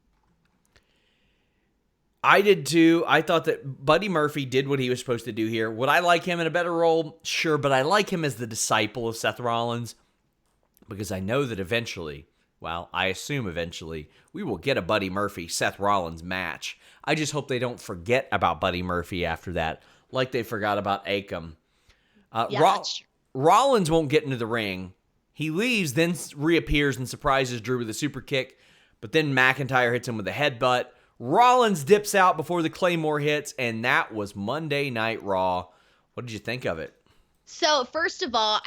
S1: I did too. I thought that Buddy Murphy did what he was supposed to do here. Would I like him in a better role? Sure, but I like him as the disciple of Seth Rollins because I know that eventually, well, I assume eventually, we will get a Buddy Murphy-Seth Rollins match. I just hope they don't forget about Buddy Murphy after that, like they forgot about Akam. Rollins won't get into the ring. He leaves, then reappears and surprises Drew with a super kick, but then McIntyre hits him with a headbutt. Rollins dips out before the Claymore hits, and that was Monday Night Raw. What did you think of it?
S2: So first of all,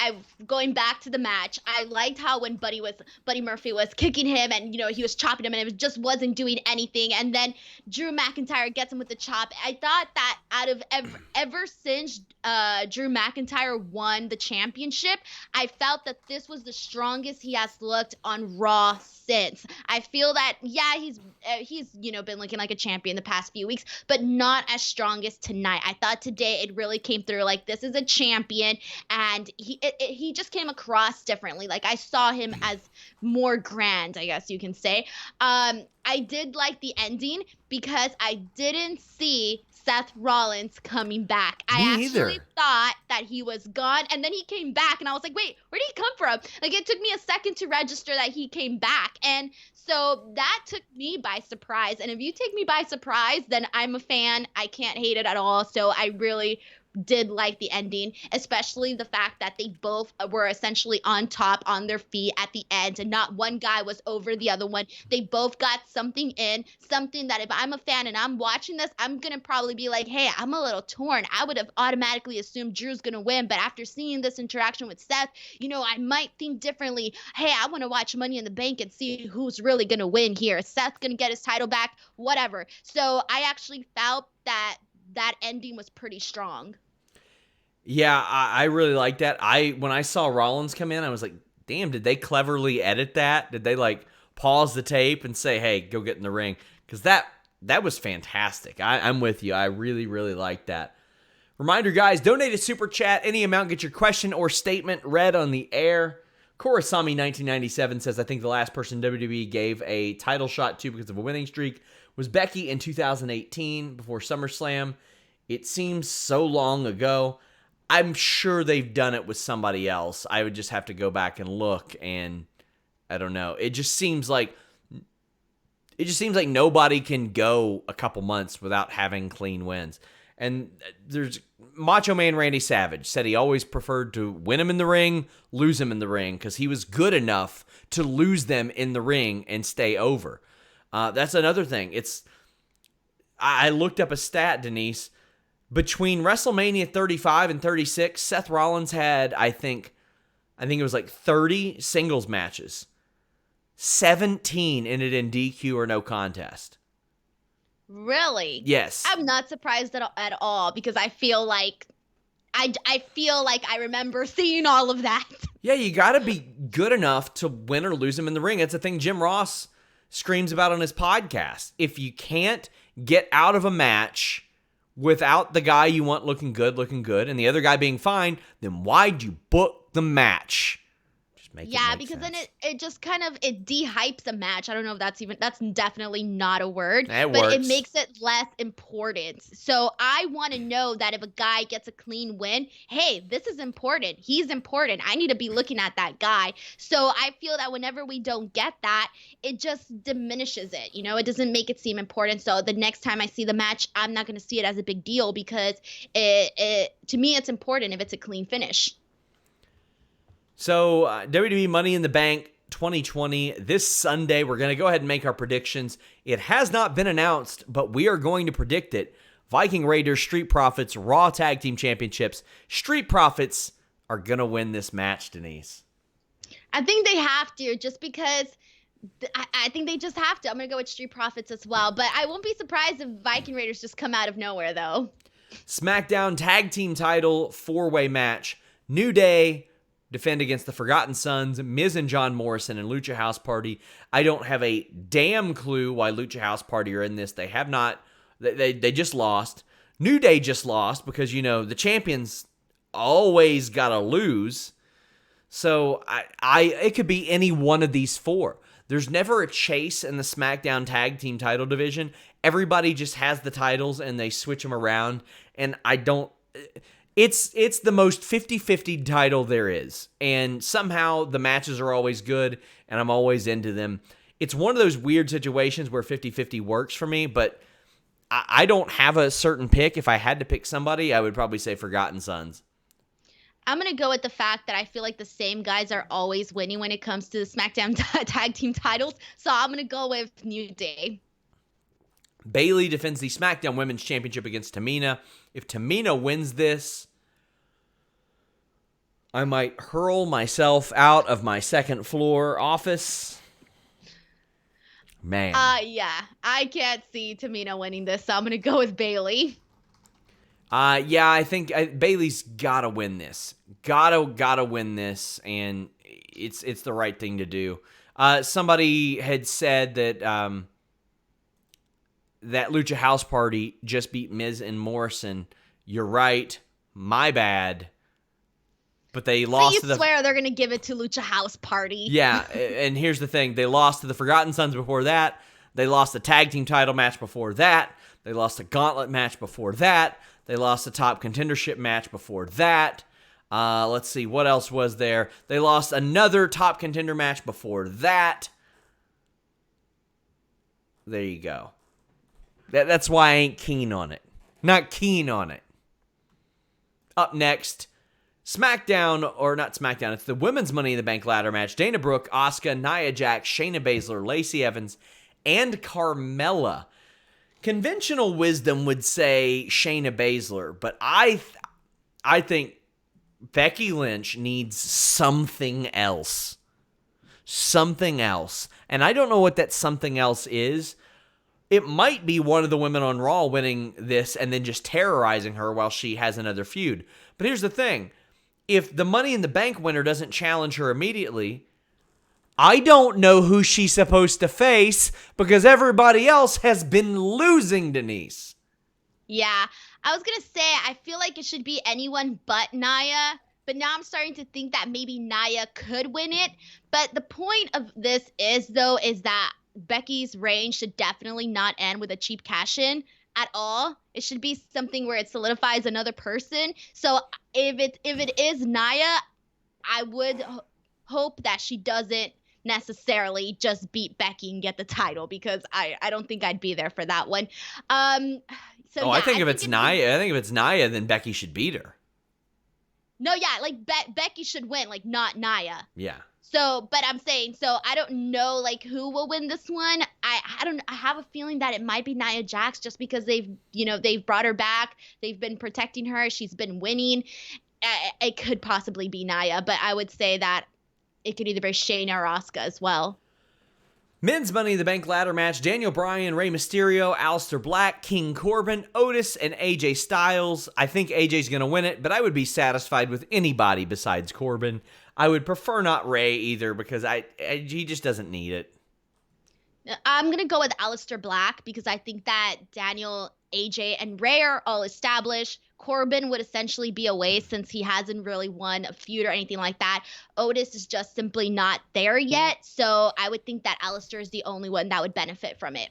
S2: going back to the match, I liked how when Buddy Murphy was kicking him and he was chopping him and it just wasn't doing anything, and then Drew McIntyre gets him with the chop. I thought that out of ever since Drew McIntyre won the championship, I felt that this was the strongest he has looked on Raw since. I feel that he's been looking like a champion the past few weeks, but not as strong as tonight. I thought today it really came through like this is a champion. And he just came across differently. Like I saw him as more grand, I guess you can say. I did like the ending because I didn't see Seth Rollins coming back. I actually thought that he was gone, and then he came back, and I was like, wait, where did he come from? Like, it took me a second to register that he came back, and so that took me by surprise. And if you take me by surprise, then I'm a fan. I can't hate it at all, so I really did like the ending, especially the fact that they both were essentially on top on their feet at the end, and not one guy was over the other one. They both got something in, something that if I'm a fan and I'm watching this, I'm gonna probably be like, hey, I'm a little torn. I would have automatically assumed Drew's gonna win, but after seeing this interaction with Seth, I might think differently. Hey, I want to watch Money in the Bank and see who's really gonna win here. Is Seth gonna get his title back? Whatever. So I actually felt that ending was pretty strong.
S1: Yeah, I really like that. When I saw Rollins come in, I was like, damn, did they cleverly edit that? Did they pause the tape and say, hey, go get in the ring? Because that was fantastic. I'm with you. I really, really like that. Reminder, guys, donate a super chat. Any amount, get your question or statement read on the air. Korasami 1997 says, I think the last person WWE gave a title shot to because of a winning streak was Becky in 2018 before SummerSlam. It seems so long ago. I'm sure they've done it with somebody else. I would just have to go back and look, and I don't know. It just seems like nobody can go a couple months without having clean wins. And there's Macho Man Randy Savage said he always preferred to win him in the ring, lose him in the ring, because he was good enough to lose them in the ring and stay over. That's another thing. I looked up a stat, Denise. Between WrestleMania 35 and 36, Seth Rollins had, I think it was like 30 singles matches. 17 ended in DQ or no contest.
S2: Really?
S1: Yes.
S2: I'm not surprised at all because I feel like I remember seeing all of that.
S1: Yeah, you got to be good enough to win or lose him in the ring. That's the thing Jim Ross screams about on his podcast. If you can't get out of a match without the guy you want looking good, and the other guy being fine, then why'd you book the match?
S2: Because then it just kind of de-hypes a match. I don't know if that's definitely not a word, but
S1: works.
S2: It makes it less important. So I want to know that if a guy gets a clean win, hey, this is important. He's important. I need to be looking at that guy. So I feel that whenever we don't get that, it just diminishes it. It doesn't make it seem important. So the next time I see the match, I'm not going to see it as a big deal because to me, it's important if it's a clean finish.
S1: So, WWE Money in the Bank 2020, this Sunday, we're going to go ahead and make our predictions. It has not been announced, but we are going to predict it. Viking Raiders, Street Profits, Raw Tag Team Championships. Street Profits are going to win this match, Denise.
S2: I think they have to, just because I think they just have to. I'm going to go with Street Profits as well, but I won't be surprised if Viking Raiders just come out of nowhere, though.
S1: SmackDown Tag Team Title 4-way match. New Day defend against the Forgotten Sons, Miz and John Morrison, and Lucha House Party. I don't have a damn clue why Lucha House Party are in this. They have not. They just lost. New Day just lost because, the champions always got to lose. So it could be any one of these four. There's never a chase in the SmackDown Tag Team title division. Everybody just has the titles and they switch them around. And I don't... It's the most 50-50 title there is. And somehow the matches are always good, and I'm always into them. It's one of those weird situations where 50-50 works for me, but I don't have a certain pick. If I had to pick somebody, I would probably say Forgotten Sons.
S2: I'm going to go with the fact that I feel like the same guys are always winning when it comes to the SmackDown Tag Team titles, so I'm going to go with New Day.
S1: Bayley defends the SmackDown Women's Championship against Tamina. If Tamina wins this, I might hurl myself out of my second floor office. Man.
S2: Yeah. I can't see Tamina winning this, so I'm going to go with Bayley.
S1: Yeah, I think Bayley's got to win this. Gotta win this, and it's the right thing to do. Somebody had said that that Lucha House Party just beat Miz and Morrison. You're right. My bad. But they lost to the...
S2: swear they're going to give it to Lucha House Party.
S1: Yeah, and here's the thing. They lost to the Forgotten Sons before that. They lost the tag team title match before that. They lost a gauntlet match before that. They lost a top contendership match before that. Let's see, what else was there? They lost another top contender match before that. There you go. That's why I ain't keen on it. Not keen on it. Up next, SmackDown, or not SmackDown, it's the Women's Money in the Bank ladder match. Dana Brooke, Asuka, Nia Jax, Shayna Baszler, Lacey Evans, and Carmella. Conventional wisdom would say Shayna Baszler, but I think Becky Lynch needs something else. Something else. And I don't know what that something else is. It might be one of the women on Raw winning this and then just terrorizing her while she has another feud. But here's the thing. If the Money in the Bank winner doesn't challenge her immediately, I don't know who she's supposed to face because everybody else has been losing, Denise.
S2: Yeah, I was gonna say I feel like it should be anyone but Naya, but now I'm starting to think that maybe Naya could win it. But the point of this is though is that Becky's reign should definitely not end with a cheap cash in at all. It should be something where it solidifies another person. So if it is Naya, I would hope that she doesn't necessarily just beat Becky and get the title because I don't think I'd be there for that one. Um, so
S1: Oh,
S2: yeah,
S1: I think
S2: I
S1: if
S2: think
S1: it's
S2: it's gonna,
S1: Nia, I think if it's Nia, then Becky should beat her.
S2: no, yeah, like Becky should win, like not Naya.
S1: Yeah.
S2: So, but I'm saying, so I don't know like who will win this one. I have a feeling that it might be Nia Jax just because they've brought her back. They've been protecting her. She's been winning. It could possibly be Nia, but I would say that it could either be Shayna or Asuka as well.
S1: Men's Money in the Bank ladder match: Daniel Bryan, Rey Mysterio, Aleister Black, King Corbin, Otis, and AJ Styles. I think AJ's going to win it, but I would be satisfied with anybody besides Corbin. I would prefer not Rey either because he just doesn't need it.
S2: I'm going to go with Aleister Black because I think that Daniel, AJ, and Rey are all established. Corbin would essentially be a waste since he hasn't really won a feud or anything like that. Otis is just simply not there yet. So I would think that Aleister is the only one that would benefit from it.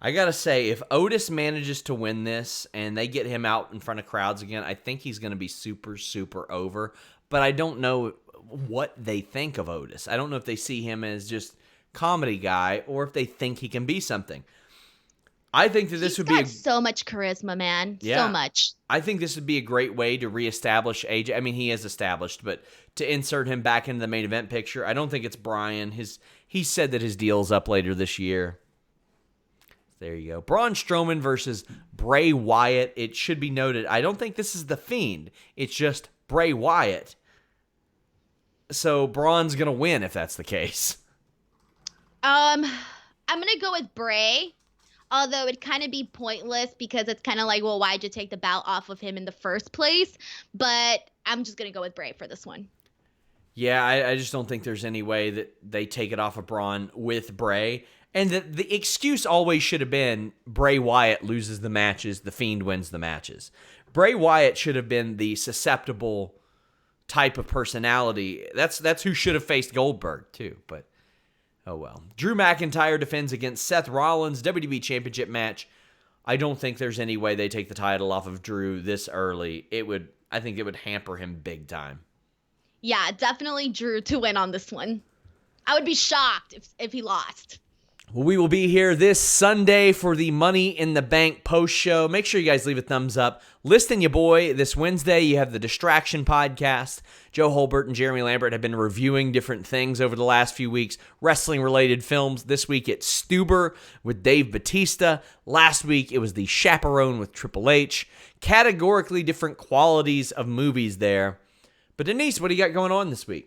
S1: I got to say, if Otis manages to win this and they get him out in front of crowds again, I think he's going to be super, super over. But I don't know what they think of Otis. I don't know if they see him as just comedy guy or if they think he can be something. I think that this would be
S2: so much charisma, man.
S1: Yeah.
S2: So much.
S1: I think this would be a great way to reestablish AJ. I mean, he is established, but to insert him back into the main event picture, I don't think it's Bryan. He said that his deal's up later this year. There you go. Braun Strowman versus Bray Wyatt. It should be noted, I don't think this is The Fiend. It's just Bray Wyatt. So Braun's going to win if that's the case.
S2: I'm going to go with Bray. Although it'd kind of be pointless because it's kind of like, well, why'd you take the belt off of him in the first place? But I'm just going to go with Bray for this one.
S1: Yeah, I just don't think there's any way that they take it off of Braun with Bray. And the excuse always should have been Bray Wyatt loses the matches, The Fiend wins the matches. Bray Wyatt should have been the susceptible type of personality. That's who should have faced Goldberg too, but oh well. Drew McIntyre defends against Seth Rollins, WWE Championship match. I don't think there's any way they take the title off of Drew this early. I think it would hamper him big time.
S2: Yeah, definitely Drew to win on this one. I would be shocked if he lost.
S1: We will be here this Sunday for the Money in the Bank post show. Make sure you guys leave a thumbs up. Listen, you boy, this Wednesday you have the Distraction podcast. Joe Holbert and Jeremy Lambert have been reviewing different things over the last few weeks, wrestling-related films. This week it's Stuber with Dave Bautista. Last week it was The Chaperone with Triple H. Categorically different qualities of movies there. But Denise, what do you got going on this week?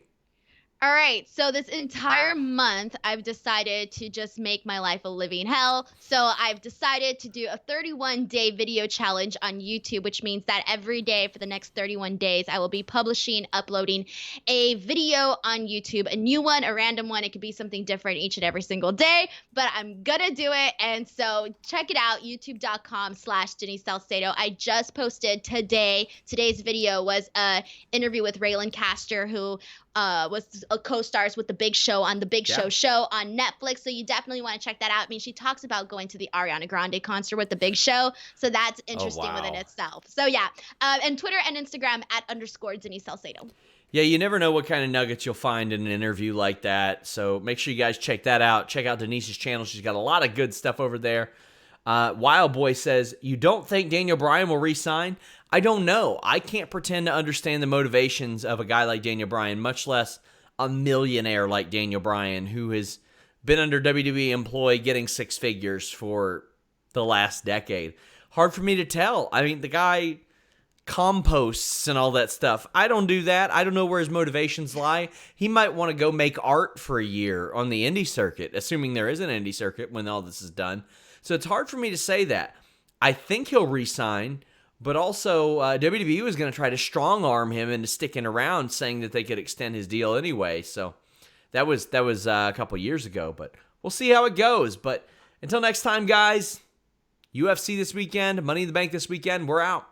S2: All right, so this entire month, I've decided to just make my life a living hell. So I've decided to do a 31-day video challenge on YouTube, which means that every day for the next 31 days, I will be uploading a video on YouTube, a new one, a random one. It could be something different each and every single day, but I'm gonna do it. And so check it out, youtube.com/Denise Salcedo. I just posted today. Today's video was an interview with Raylan Caster, who was a co-stars with The Big Show on The Big Show on Netflix. So you definitely want to check that out. I mean, she talks about going to the Ariana Grande concert with The Big Show. So that's interesting within itself. So yeah, and Twitter and Instagram @_Denise Salcedo.
S1: Yeah, you never know what kind of nuggets you'll find in an interview like that. So make sure you guys check that out. Check out Denise's channel. She's got a lot of good stuff over there. Wild Boy says, you don't think Daniel Bryan will re-sign? I don't know. I can't pretend to understand the motivations of a guy like Daniel Bryan, much less a millionaire like Daniel Bryan, who has been under WWE employ getting six figures for the last decade. Hard for me to tell. I mean, the guy composts and all that stuff. I don't do that. I don't know where his motivations lie. He might want to go make art for a year on the indie circuit, assuming there is an indie circuit when all this is done. So it's hard for me to say that. I think he'll re-sign, but also WWE was going to try to strong-arm him into sticking around, saying that they could extend his deal anyway. So that was a couple years ago, but we'll see how it goes. But until next time, guys, UFC this weekend, Money in the Bank this weekend. We're out.